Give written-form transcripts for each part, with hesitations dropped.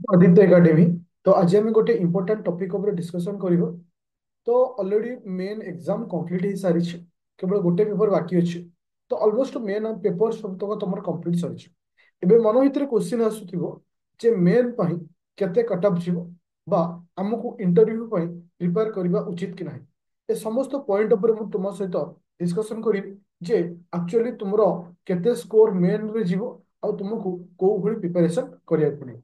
Aditya academy. तो आज आम गोटे इंपोर्टां टॉपिक ऊपर डिस्कशन करिवो। तो ऑलरेडी मेन एग्जाम कंप्लीट हो सारी, केवल गोटे पेपर बाकी अच्छे। तो ऑलमोस्ट मेन पेपर सब तक तुम कंप्लीट सरी। एबे मन भितर क्वेश्चन आसुथिबो जे मेन पई केते कट ऑफ जीवो बा हमकु इंटरव्यू पई प्रिपेयर करबा उचित कि नाही। ए समस्त पॉइंट ऊपर मु तुम सहित डिस्कशन करी जे एक्चुअली तुमरो केते स्कोर मेन रे जीवो आ तुमको को भली प्रिपरेशन करिया पड़िबो।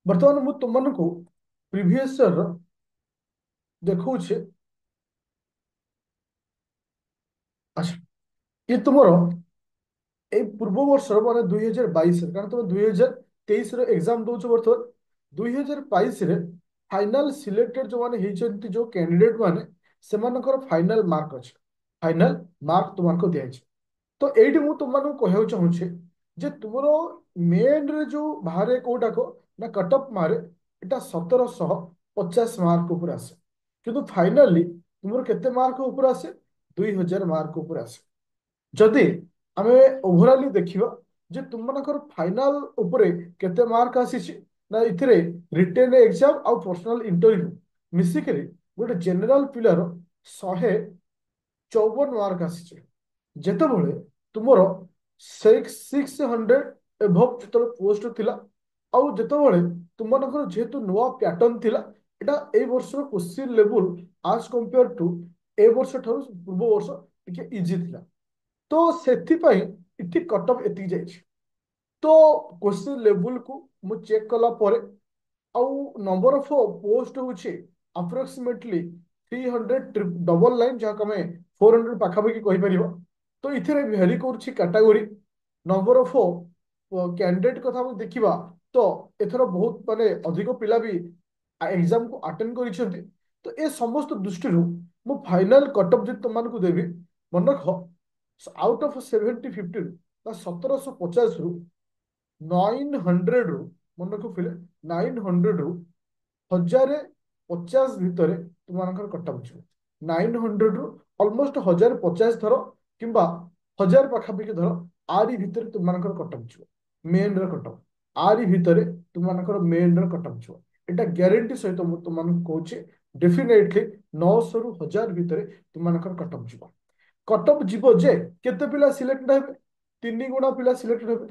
बर्तमान मु तुमको प्रीवियस ईयर देखौछे। अच्छा, ये तुमरो ए पूर्व वर्ष माने 2022 कारण तुम 2023 रो एग्जाम दौच बर्तमान 2022 रे फाइनल सिलेक्टेड जो माने हेचंती जो कैंडिडेट माने सेमानकर फाइनल मार्क अछि। फाइनल मार्क तुमको दिया जाय। तो एठी मु तुमको कहउ चाहूछे जे तुमरो मेन रे जो बाहरे कोटा को ना कट ऑफ मारे एटा 1750 मार्क ऊपर आसे। किंतु फाइनली तुमरो केते मार्क ऊपर आसे? 2000 मार्क ऊपर आसे। जदि आमे ओभरऑली देखिबा जे तुमମାନଙ୍କର फाइनल उपरे केते मार्क आसीछि ना इथिरे रिटेन एग्जाम आ पर्सनल इंटरव्यू मिसिकरी गोटे जनरल पिलर 154 मार्क आसीछि। जेतेबेले तुमरो 600 एभव जेतेबेले पोस्ट थिला आउ जेतेबेले तुमମାନଙ୍କର जेहेतु नुआ पैटर्न थिला एटा ए वर्ष क्वेश्चन लेवल आज कंपेयर टू ए वर्ष ठाରୁ पूर्व वर्ष टिके इजी थिला। तो ସେଥିପାଇଁ इति कट ऑफ एति जाइछि। तो क्वेश्चन लेवल को मु चेक कला परे आउ नंबर ऑफ पोस्ट होछि अप्रोक्सीमेटली 300 डबल लाइन जहाँ कमे 400 पाखापाखि कहि परिबो। तो इथिरे भेरी करछि कैटेगरी नंबर ऑफ कैंडिडेट कथा हम देखिबा। तो एथर बहुत माने अधिक पिला भी एग्जाम को अटेंड करिसेंती। तो ए समस्त दृष्टि मु फाइनल कट ऑफ जे तुमको देबी मन रख। आउट ऑफ 750 1750 रु 900 रु मन रखिले 900 रु 1050 भितर तुम कटअप छो। 900 रु ऑलमोस्ट 1050 धर किंबा 1000 पाखापाखि धर आरी भितर तुम कटअप छो। मेन र कटअप आरी भितर तुम मेन र कटअप छो। एटा ग्यारंटी सहित तुम कहूचे डेफिनेटली 900 रु 1000 भितर तुम कटअप छो। कटअप जीव जे केते पिला सिलेक्ट हेबे? 3 गुणा पिला सिलेक्ट हेबे।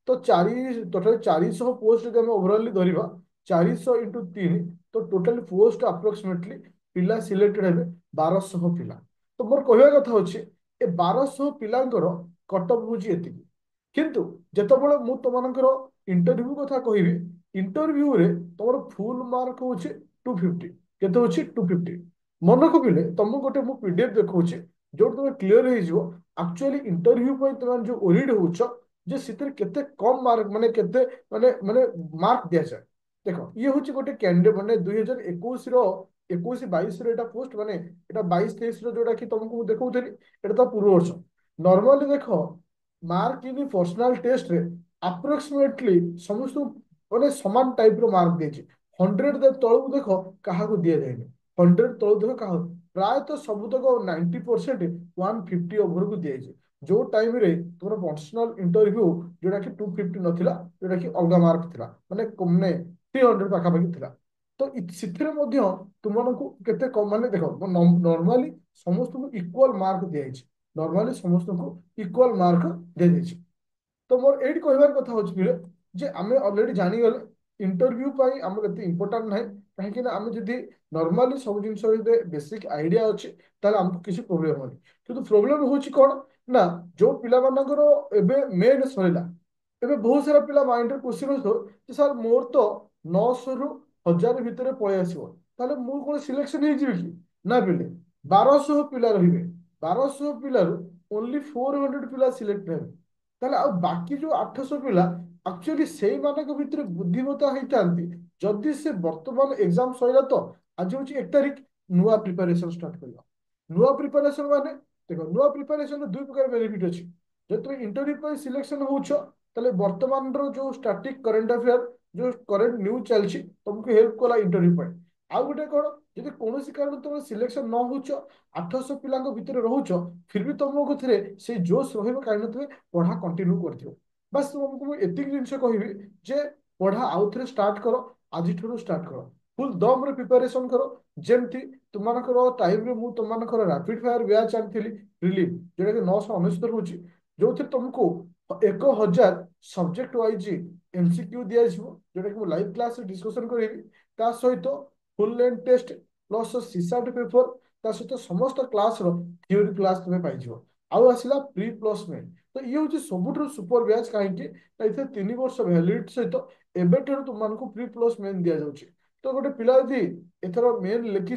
तो चारि टोटल 400 पोस्ट जब हम ओवरऑल धरिबा 400 इंटू 3 तो टोटल पोस्ट अप्रोक्सीमेटली पिला सिलेक्टेड हेबे 1200 पिला। तो मोर कहवा कथा होछि ए 1200 पिलांकर कटअप होछि एतिकी। किंतु जेतेबेले मु तुमनकर इंटरव्यू कथा कहिबी इंटरव्यू रे तमर फुल मार्क होछि 250। केते होछि? 250। मन रखिले तुमको गोटे मु पीडीएफ देखौछि जो तुम क्लियर हो एक्चुअली इंटरव्यू पर तुम जो ओरिड होछ जे सितर केते कम मार्क माने केते माने माने मार्क दिया जाए। देखो ये हूँ गोटे कैंडिडेट माने 2021 रो 21 22 रो एटा पोस्ट माने एटा 22 23 रो जोटा कि तुमको देखौथली एटा तो पूर्व वर्ष। नॉर्मली देखो मार्क इन पर्सनल टेस्ट रे अप्रोक्सीमेटली समस्त माने समान टाइप रो मार्क देछि। 100 तळु देखो काहाको दिया जायनि। 100 तळु देखो काहा प्रायतः सबुतक 90% 150 ओभर को दिए। जो टाइम रे तुम पर्सनल इंटरव्यू जोटा कि 250 नथिला जोटा कि अलग मार्क थिला माने कमने 300 पाखापाखि थिला। तो सिथिरे मध्य तुमको केते कम माने देखो नॉर्मली समस्त को इक्वल मार्क दिया। नॉर्मली समस्त को इक्वल मार्क दे देछि। तो मोर एठी कहबार कथा होछि कि जे आमे ऑलरेडी जानी गले इंटरव्यू पाई हमर एते इंपोर्टेंट नाही। काहे कि ना आमे जदी नॉर्मली सब जिंस बेसिक आइडिया अछि ताले हमको किसी प्रॉब्लम होनी। किंतु प्रॉब्लम होछि कोन ना जो पिला मानकर एबे मेन सरिला एबे बहुत सारा पिला माइंड रे क्वेश्चन हो कि सर मोर तो 900 रु 1000 भितर पळे आसीबो ताले मु कोन सिलेक्शन हे जिवि कि ना पिले 1200 पिला रहिबे। 1200 पिलारु ओनली 400 पिला सिलेक्ट हेबे। ताले आ बाकी जो 800 पिला एक्चुअली सेई मानक भितर बुद्धिमता हेइतांती जदि से वर्तमान एग्जाम सइला। तो आज होची 1 तारिख नुआ प्रिपरेशन स्टार्ट करबा। नुआ प्रिपरेशन माने देखो नुआ प्रिपरेशन दुई प्रकार बेनिफिट अछि। जब तुम इंटरव्यू पर सिलेक्शन होउछो ताले वर्तमान रो जो स्टैटिक करंट अफेयर जो करंट न्यूज चलछि तुमको हेल्प कला इंटरव्यू पर। आ गोटे कोन जदि कोनोसी कारण तुम सिलेक्शन न होउछो 800 पिलांको भितर रहुछो फिर भी तुमको थरे से जोश रहइबो काहे न तुमे पढ़ा कंटिन्यू करथियो। बस तुमको एतिक जिंस कहबी जे पढ़ा आउ थे स्टार्ट कर आज स्टार्ट कर फुल दम रे प्रिपरेशन कर जेमती तुमको टाइम रे मु तुमको रैपिड फायर बैच आनी रिलीफ जोटा कि 999 रोचे जो तुमको 1000 सब्जेक्ट वाइज एमसीक्यू दिया जोटा कि लाइव क्लास डिस्कशन करी ता सहित full length test plus CSAT paper ता सहित समस्त क्लास रो थ्योरी क्लास तुम्हें पाइज आउ आसला प्री प्लस मेन तो ये हूँ सबुठ सुपर बैच कहीं 3 वर्ष भैलिडिटी सहित एबेठू तुमको प्री प्लस मेन दि जाऊँगी तो गोटे पिला यदि एथर मेन लिखी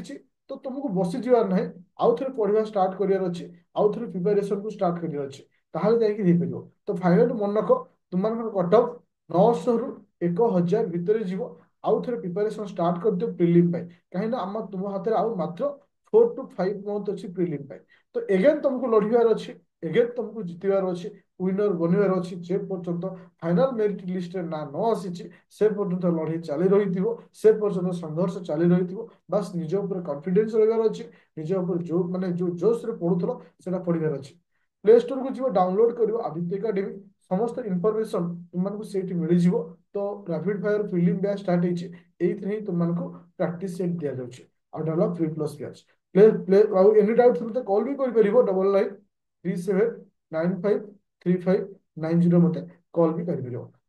तो तुमको बसी जीवार ना आउ थे पढ़ा स्टार्ट करार अच्छे आउ थे प्रिपेरेसन को स्टार्ट करार अच्छे ताहले जाइए हो पार तो फाइनाल मन रख तुम कट अफ 900 रु 1000 भितर जीव आउ थे प्रिपेरेसन स्टार्ट कर दियो प्रिलिम कहीं आम तुम हाथ में आउ मात्र 4 to 5 मंथ अच्छी प्रिलिम तो एगेन तुमको लड़ार अच्छी एगेन तुमको जितबार अच्छी विनर बनवार अच्छी जे पर्यंत फाइनाल मेरिट लिस्ट ना न आसी से पर्यंत लड़ाई चली रही से पर्यंत संघर्ष चली रही बास निज उपर कॉन्फिडेंस रही अच्छी निज उपर जो माने जो जोश रे पढ़ुल से पढ़ार अच्छी प्ले स्टोर को जीव डाउनलोड कर आदित्य एकाडेमी समस्त इनफॉरमेशन तुमको से मिल जाव तो rapid fire film batch start होती तुमको प्रैक्टिस सेट दि जाऊँगी out of free plus batch play play any doubt मत कॉल भी कर 9937953590 मत कॉल भी कर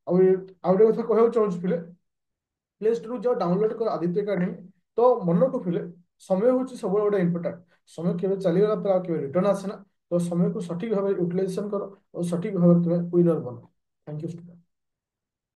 गोटे कथा कहना चाहूँ पिले प्ले स्टोर जाओ डाउनलोड कर आदित्य एकाडेमी तो मन को फिले समय हूँ सब गोटे इंपोर्टाट समय केवे चलीगला पर रिटर्न आसेना तो समय को सठिक भाव यूटिलाइजेशन कर और सठिक भाव तुम्हें विनर बन थैंक यू।